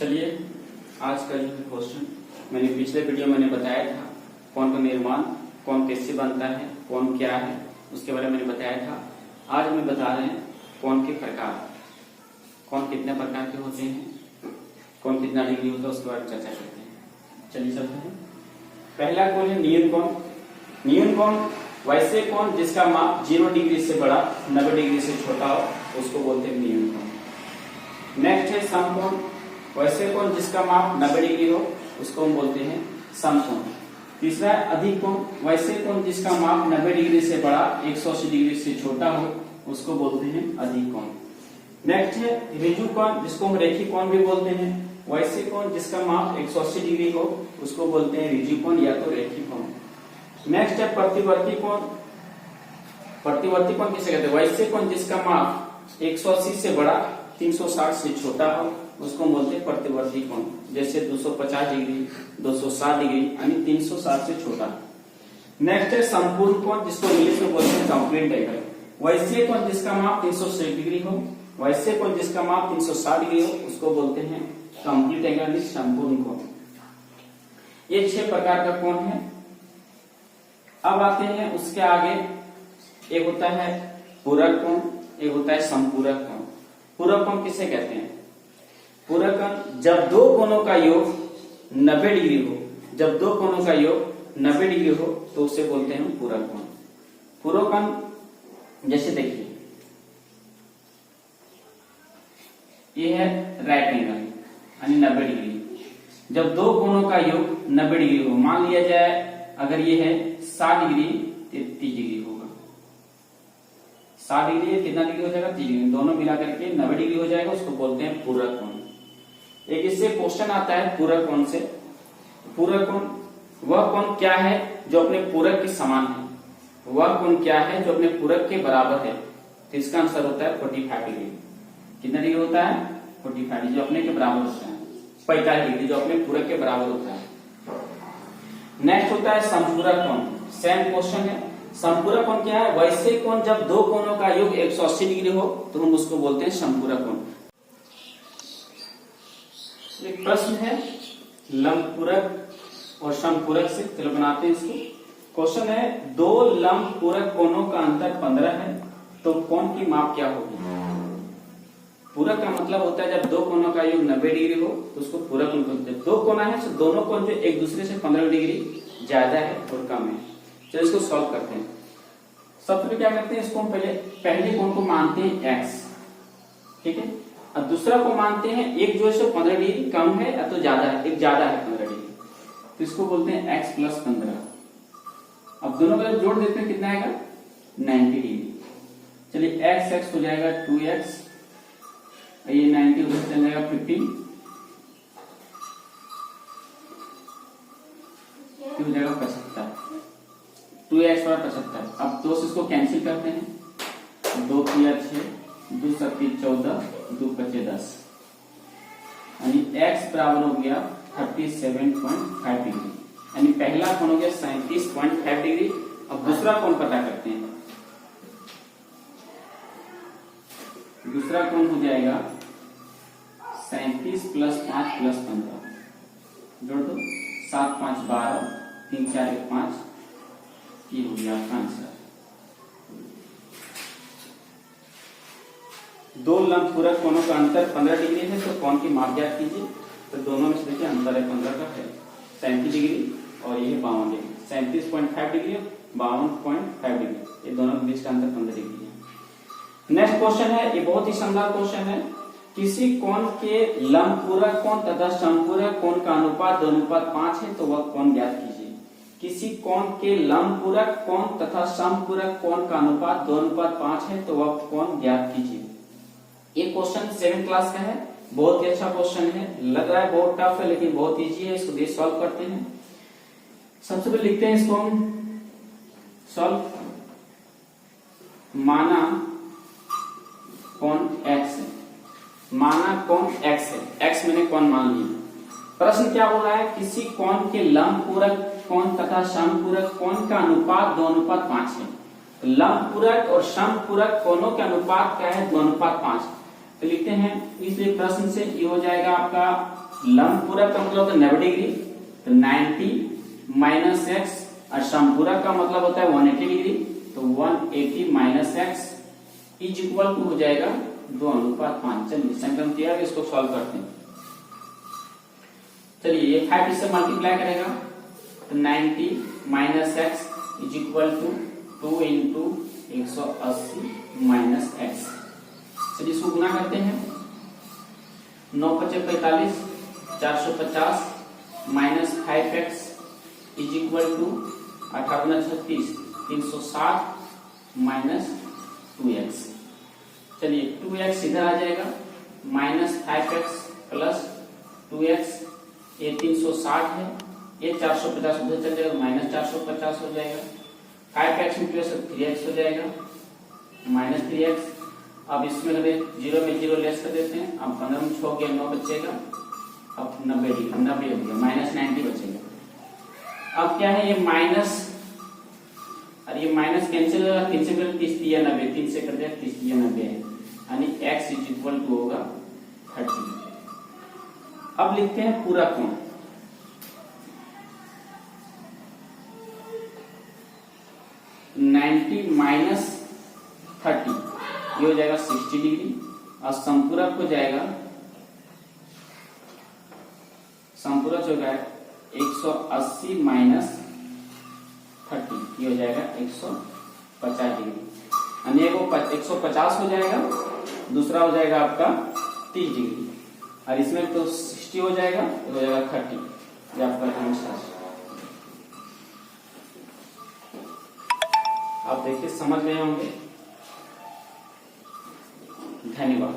चलिए आज का जो क्वेश्चन मैंने पिछले वीडियो में बताया था कोण का निर्माण, कोण कैसे बनता है, कोण क्या है, उसके बारे में मैंने बताया था। आज हम बता रहे हैं कोण के प्रकार, कोण कितने प्रकार के होते हैं, कोण कितना डिग्री होता है, उसके बारे में चर्चा करते हैं। चलिए चलते हैं। पहला कोण है न्यून कोण। न्यून कोण वैसे कोण जिसका माप 0 डिग्री से बड़ा 90 डिग्री से छोटा हो उसको बोलते हैं न्यून कोण। नेक्स्ट है समकोण। वैसे कोण जिसका माप 90 डिग्री हो उसको हम बोलते हैं समकोण। तीसरा है अधिक कोण। वैसे कोण जिसका माप 90 डिग्री से बड़ा 180 डिग्री से छोटा हो उसको बोलते हैं अधिक कोण। नेक्स्ट है ऋजु कोण, जिसको हम रेखी कोण भी बोलते हैं। वैसे कोण जिसका माप 180 डिग्री हो उसको बोलते हैं ऋजु कोण या तो रेखी कोण। नेक्स्ट है प्रतिवर्ती कोण। प्रतिवर्ती कोण किसे कहते हैं? वैसे कोण जिसका माप 180 से बड़ा 360 से छोटा हो उसको बोलते हैं प्रतिवर्ती कोण। जैसे 250 डिग्री, 260 डिग्री यानी 360 से छोटा। नेक्स्ट है संपूर्ण कोण, जिसको इंग्लिश में बोलते हैं कंप्लीट एंगल। वैसे कोण जिसका माप 360 डिग्री हो, वैसे कोण जिसका माप 360 डिग्री हो उसको बोलते हैं कंप्लीट एंगल यानी संपूर्ण कोण। ये 6 प्रकार का कोण है। अब आते हैं उसके आगे, एक होता है पूरक कोण, एक होता है संपूरक कोण। पूरक कोण किसे कहते हैं? पूरक कोण जब दो कोणों का योग 90 डिग्री हो, जब दो कोणों का योग 90 डिग्री हो तो उसे बोलते हैं पूरक कोण। पूरक कोण जैसे देखिए, ये है राइट एंगल यानी 90 डिग्री। जब दो कोणों का योग 90 डिग्री हो, मान लिया जाए अगर ये है 60 डिग्री 30 डिग्री होगा। 60 डिग्री कितना डिग्री हो जाएगा? 30 डिग्री, दोनों मिलाकर के 90 डिग्री हो जाएगा, उसको बोलते हैं पूरक कोण। एक इससे क्वेश्चन आता है पूरक कोण से। पूरक कोण वह कोण क्या है जो अपने पूरक के समान है? वह कोण क्या है जो अपने पूरक के बराबर है? तो इसका आंसर होता है 45 डिग्री। कितना डिग्री होता है? 45 डिग्री, जो अपने के बराबर होता है। 45 डिग्री जो अपने पूरक के बराबर होता है। नेक्स्ट होता है संपूरक कोण। सेम क्वेश्चन है। संपूरक कोण क्या है? वैसे कोण जब दो कोणों का योग 180 डिग्री हो तो हम उसको बोलते हैं संपूरक कोण। एक प्रश्न है लंबपूरक और समपूरक से, चलो बनाते हैं इसको। क्वेश्चन है दो लंबपूरक कोणों का अंतर 15 है तो कोण की माप क्या होगी? पूरक का मतलब होता है जब दो कोणों का योग 90 डिग्री हो तो उसको पूरक कोण बोलते हैं। दो कोण है तो दोनों कोण जो एक दूसरे से 15 डिग्री ज्यादा है और कम है। चलो इसको सॉल्व करते हैं। सबसे पहले क्या करते हैं, इसको हम पहले कोण को मानते हैं x, ठीक है, और दूसरा को मानते हैं एक जो है 15 डिग्री कम है या तो ज्यादा है, एक ज्यादा है 15 डिग्री, तो इसको बोलते हैं x + 15। अब दोनों का जोड़ देते हैं, कितना आएगा? 90 डिग्री। चलिए x हो जाएगा 2x, ये 90 उधर चल जाएगा 15, हो जाएगा 75। 2x और 75। अब 2 से इसको कैंसिल करते हैं, 2 3 6, 2 7 14, 2 5 10, यानी x बराबर हो गया 37.5 डिग्री, यानी पहला कोण हो गया 37.5 डिग्री। अब दूसरा कोण पता करते हैं। दूसरा कोण हो जाएगा 37 + 5 + 15, जोड़ दो, 7 5 12, 3 4 1 5, ये हो गया आपका आंसर। दो लंबपूरक कोणों का अंतर 15 डिग्री है तो कोण की माप ज्ञात कीजिए। तो दोनों में से देखिए अंतर है 15 का है 37 डिग्री और ये है 52 डिग्री। 37.5 डिग्री और 52.5 डिग्री, ये दोनों के बीच का अंतर 15 डिग्री है। नेक्स्ट क्वेश्चन है, ये बहुत ही शानदार क्वेश्चन है। किसी कोण के लंबपूरक कोण तथा समपूरक कोण का अनुपात 2:5 है तो वह कोण ज्ञात कीजिए। किसी कोण के लंबपूरक कोण तथा समपूरक कोण का अनुपात 2:5 है तो वह कोण ज्ञात कीजिए। ये क्वेश्चन 7th क्लास का है, बहुत ही अच्छा क्वेश्चन है। लग रहा है बहुत टफ है लेकिन बहुत इजी है। इसको देख सॉल्व करते हैं। सबसे पहले लिखते हैं इसको हम सॉल्व। माना कोण x है, माना कोण x है, x मैंने कोण मान लिया। प्रश्न क्या बोल रहा है? किसी कोण के लंबपूरक कोण तथा समपूरक कोण का अनुपात 2:5 है। लंबपूरक और समपूरक कोणों के अनुपात क्या है? 2:5। तो लिखते हैं, इसलिए प्रश्न से ये हो जाएगा आपका लंब पूरक का मतलब होता है 90 डिग्री, तो 90 माइनस एक्स, और समपूरक का मतलब होता है 180 डिग्री, तो 180 minus X is equal to हो जाएगा 2:5। चलिए समीकरण तैयार है, इसको सॉल्व करते हैं। चलिए ये 5 इससे मल्टीप्लाई करेगा, तो 90 minus X is equal to 2 into 180 minus X. चलिए इसको गुना करते हैं। 9 × 5 = 45, 450 minus 5x is equal to 18 × 36 360 minus 2x। चलिए 2x इधर आ जाएगा, माइनस 5x प्लस 2x, ये 360 है, ये 450 उधर चल जाएगा, माइनस 450 हो जाएगा। 5x में 3x हो जाएगा, माइनस 3x। अब इसमें अगर 0 में 0 लेस कर देते हैं, अब 15 में 6 गया 9 बचेगा, अब 90 हो गया, माइनस 90 बचेगा। अब क्या है, ये माइनस और ये माइनस कैंसिल होगा, 3 से 30 या 90, 3 से कर दिया 30 या 90 है, यानी x इज इक्वल टू होगा 30। अब लिखते हैं पूरा कोण। नाइन्टी माइनस 30 ये हो जाएगा 60 डिग्री, और संपूरक हो जाएगा, संपूरक हो जाएगा 180 माइनस 30, ये हो जाएगा 150 डिग्री, यानी एक 150 हो जाएगा, दूसरा हो जाएगा आपका 30 डिग्री, और इसमें तो 60 हो जाएगा, तो हो जाएगा 30। ये आपका आंसर। आप देखिए समझ गए होंगे। धन्यवाद।